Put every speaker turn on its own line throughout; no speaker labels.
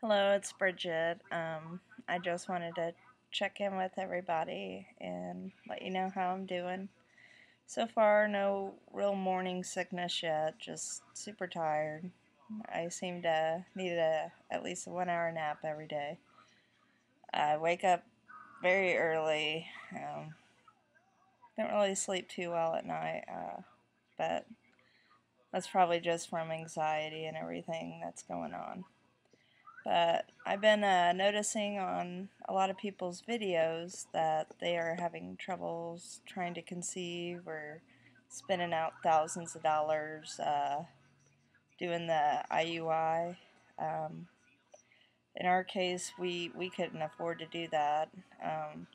Hello, it's Bridget. I just wanted to check in with everybody and let you know how I'm doing. So far, no real morning sickness yet, just super tired. I seem to need at least a 1 hour nap every day. I wake up very early. Don't really sleep too well at night, but that's probably just from anxiety and everything that's going on. But I've been noticing on a lot of people's videos that they are having troubles trying to conceive or spending out thousands of dollars doing the IUI. Um, in our case, we couldn't afford to do that, um,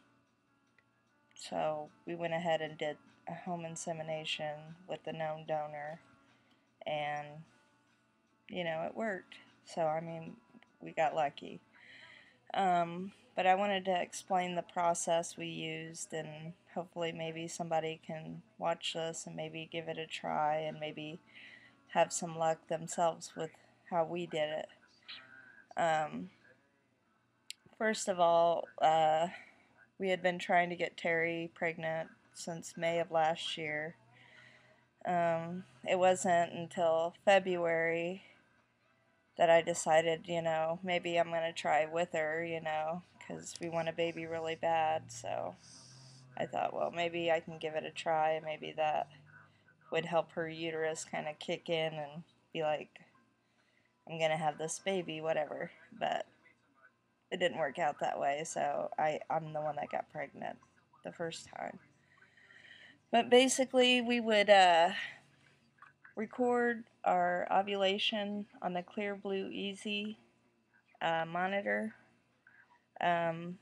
so we went ahead and did a home insemination with the known donor, and it worked. So I mean, we got lucky. But I wanted to explain the process we used, and hopefully maybe somebody can watch this and maybe give it a try and maybe have some luck themselves with how we did it. Um, First of all, we had been trying to get Terry pregnant since May of last year. It wasn't until February that I decided, maybe I'm going to try with her, because we want a baby really bad. So I thought, well, maybe I can give it a try, and maybe that would help her uterus kind of kick in and be like, I'm going to have this baby, whatever. But it didn't work out that way, so I'm the one that got pregnant the first time. But basically, we would record our ovulation on the Clear Blue Easy monitor. Um,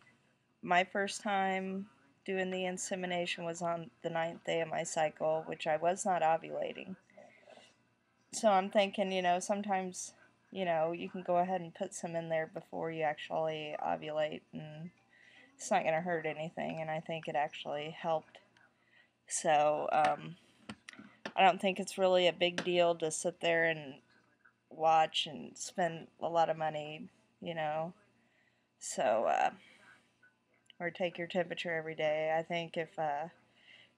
my first time doing the insemination was on the 9th day of my cycle, which I was not ovulating. So I'm thinking, sometimes, you can go ahead and put some in there before you actually ovulate, and it's not going to hurt anything, and I think it actually helped. So I don't think it's really a big deal to sit there and watch and spend a lot of money, you know. So, or take your temperature every day. I think if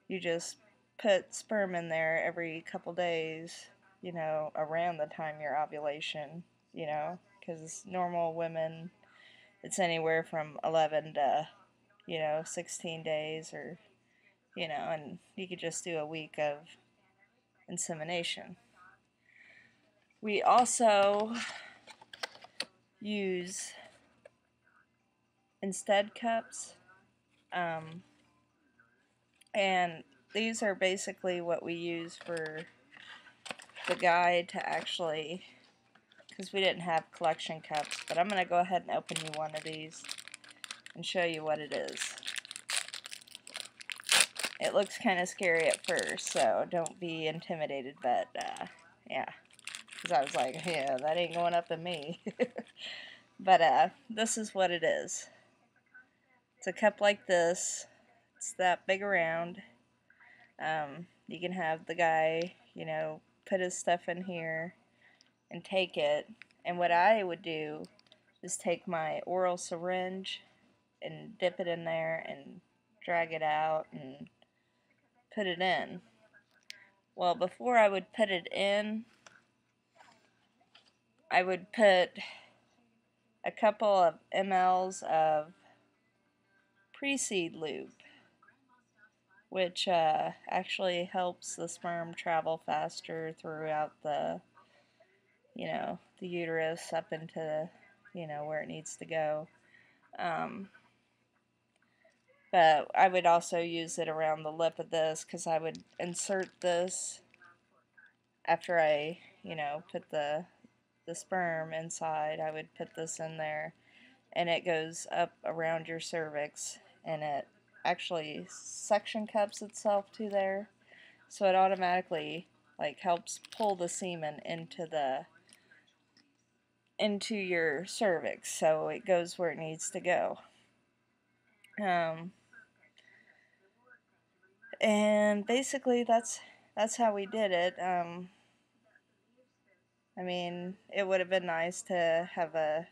you just put sperm in there every couple days, around the time your ovulation, because normal women, it's anywhere from 11 to, 16 days, or, and you could just do a week of insemination. We also use Instead cups, um, and these are basically what we use for the guide to actually, because we didn't have collection cups, but I'm going to go ahead and open you one of these and show you what it is. It looks kind of scary at first, so don't be intimidated, but yeah, because I was like, yeah, that ain't going up in me. But this is what it is. It's a cup like this. It's that big around. You can have the guy, put his stuff in here and take it. And what I would do is take my oral syringe and dip it in there and drag it out and put it in. Well, before I would put it in, I would put a couple of mLs of pre-seed lube, which actually helps the sperm travel faster throughout the uterus up into, where it needs to go. But I would also use it around the lip of this, because I would insert this after I, put the sperm inside. I would put this in there, and it goes up around your cervix, and it actually suction cups itself to there, so it automatically helps pull the semen into your cervix, so it goes where it needs to go. And basically that's how we did it. I mean, it would have been nice to have a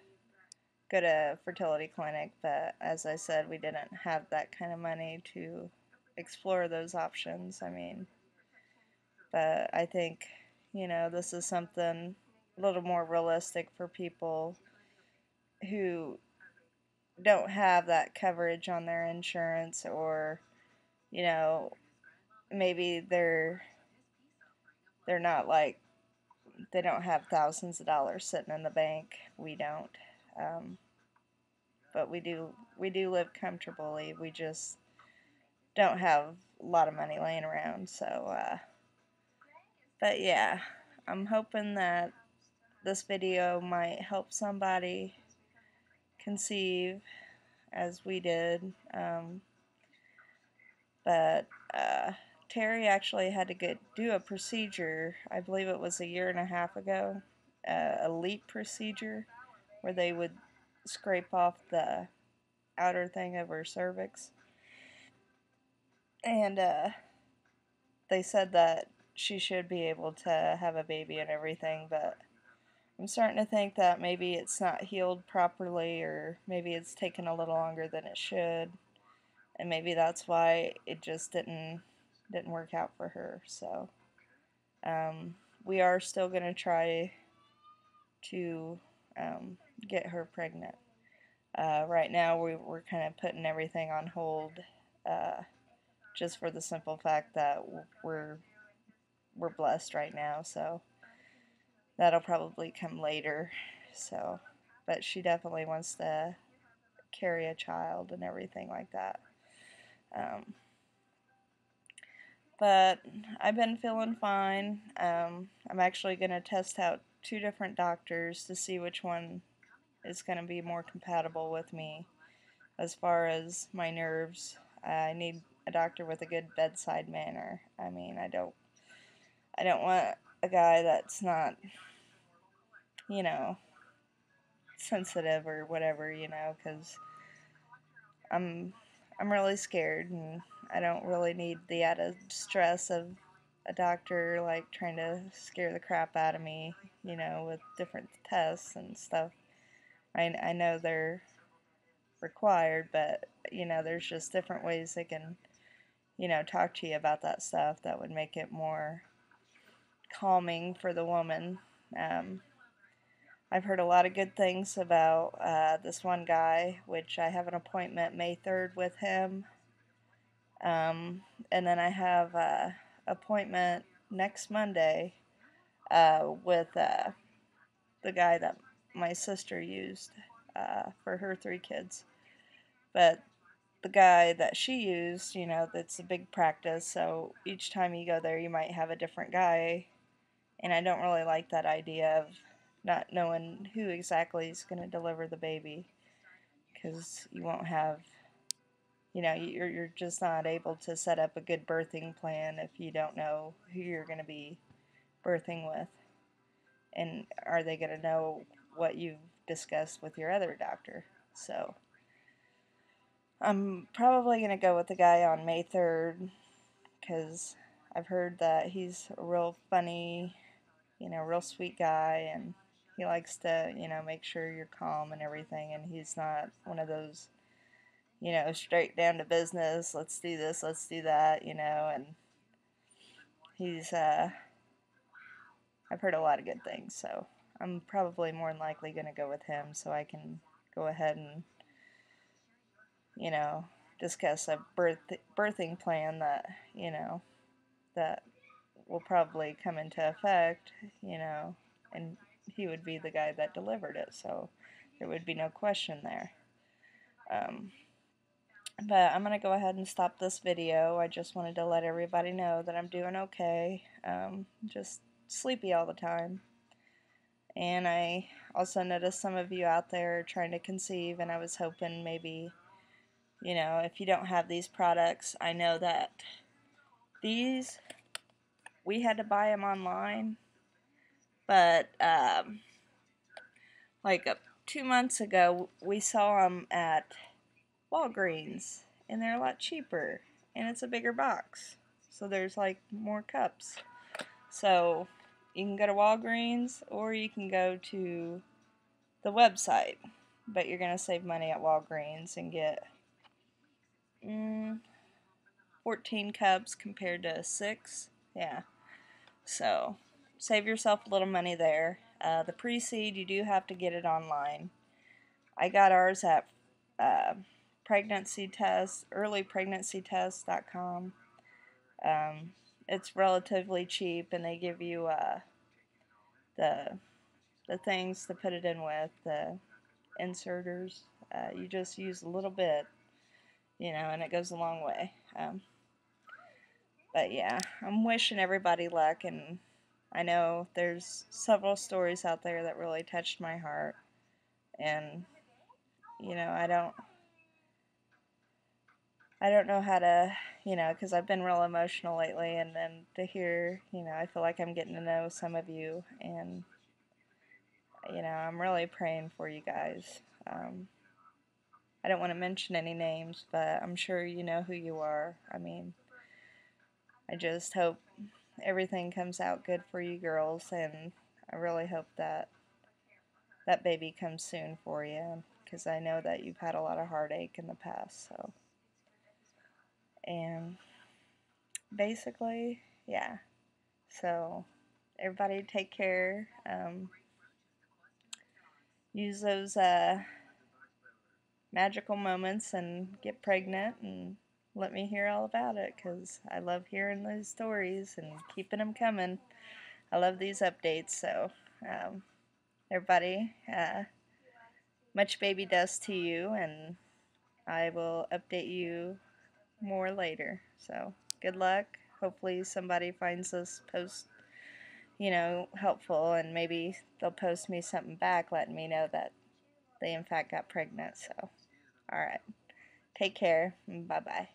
go to a fertility clinic, but as I said, we didn't have that kind of money to explore those options. I mean, but I think, this is something a little more realistic for people who don't have that coverage on their insurance, or, you know, maybe they're not like, they don't have thousands of dollars sitting in the bank. We don't. Um, but we do live comfortably. We just don't have a lot of money laying around. So, but yeah, I'm hoping that this video might help somebody conceive as we did. But Terry actually had to do a procedure. I believe it was a year and a half ago, a LEAP procedure, where they would scrape off the outer thing of her cervix. And they said that she should be able to have a baby and everything, but I'm starting to think that maybe it's not healed properly, or maybe it's taken a little longer than it should, and maybe that's why it just didn't work out for her. So we are still going to try to get her pregnant. Right now we're kind of putting everything on hold, just for the simple fact that we're blessed right now, so that'll probably come later. So, but she definitely wants to carry a child and everything like that. Um, but I've been feeling fine. I'm actually going to test out 2 different doctors to see which one is going to be more compatible with me as far as my nerves. I need a doctor with a good bedside manner. I mean, I don't want a guy that's not, you know, sensitive or whatever, because I'm I'm really scared, and I don't really need the added stress of a doctor like trying to scare the crap out of me, with different tests and stuff. I know they're required, but there's just different ways they can, talk to you about that stuff that would make it more calming for the woman. Um, I've heard a lot of good things about this one guy, which I have an appointment May 3rd with him. Um, and then I have an appointment next Monday with the guy that my sister used for her 3 kids. But the guy that she used, that's a big practice, so each time you go there, you might have a different guy. And I don't really like that idea of not knowing who exactly is going to deliver the baby, because you won't have, you're just not able to set up a good birthing plan if you don't know who you're going to be birthing with. And are they going to know what you've discussed with your other doctor? So I'm probably going to go with the guy on May 3rd, because I've heard that he's a real funny, real sweet guy, and he likes to, make sure you're calm and everything, and he's not one of those, straight down to business, let's do this, let's do that, and he's, I've heard a lot of good things, so I'm probably more than likely going to go with him so I can go ahead and, discuss a birthing plan that, that will probably come into effect, and he would be the guy that delivered it, so there would be no question there. But I'm going to go ahead and stop this video. I just wanted to let everybody know that I'm doing okay. Just sleepy all the time. And I also noticed some of you out there are trying to conceive, and I was hoping maybe, if you don't have these products, I know that these, we had to buy them online, but like 2 months ago, we saw them at Walgreens, and they're a lot cheaper, and it's a bigger box, so there's like more cups. So you can go to Walgreens, or you can go to the website. but you're going to save money at Walgreens and get mm, 14 cups compared to 6. Yeah, so save yourself a little money there. The pre-seed, you do have to get it online. I got ours at pregnancy test, earlypregnancytest.com. It's relatively cheap, and they give you the the things to put it in with, the inserters. You just use a little bit, and it goes a long way. But yeah, I'm wishing everybody luck, and I know there's several stories out there that really touched my heart, and I don't know how to, because I've been real emotional lately, and then to hear, I feel like I'm getting to know some of you, and I'm really praying for you guys. I don't want to mention any names, but I'm sure you know who you are. I mean, I just hope everything comes out good for you girls, and I really hope that that baby comes soon for you, because I know that you've had a lot of heartache in the past. So, and basically, yeah. So, everybody take care. Use those magical moments and get pregnant, and let me hear all about it, because I love hearing those stories and keeping them coming. I love these updates. So, um, everybody, much baby dust to you, and I will update you more later. So, good luck. Hopefully, somebody finds this post, helpful, and maybe they'll post me something back letting me know that they, in fact, got pregnant. So, alright. Take care. Bye bye.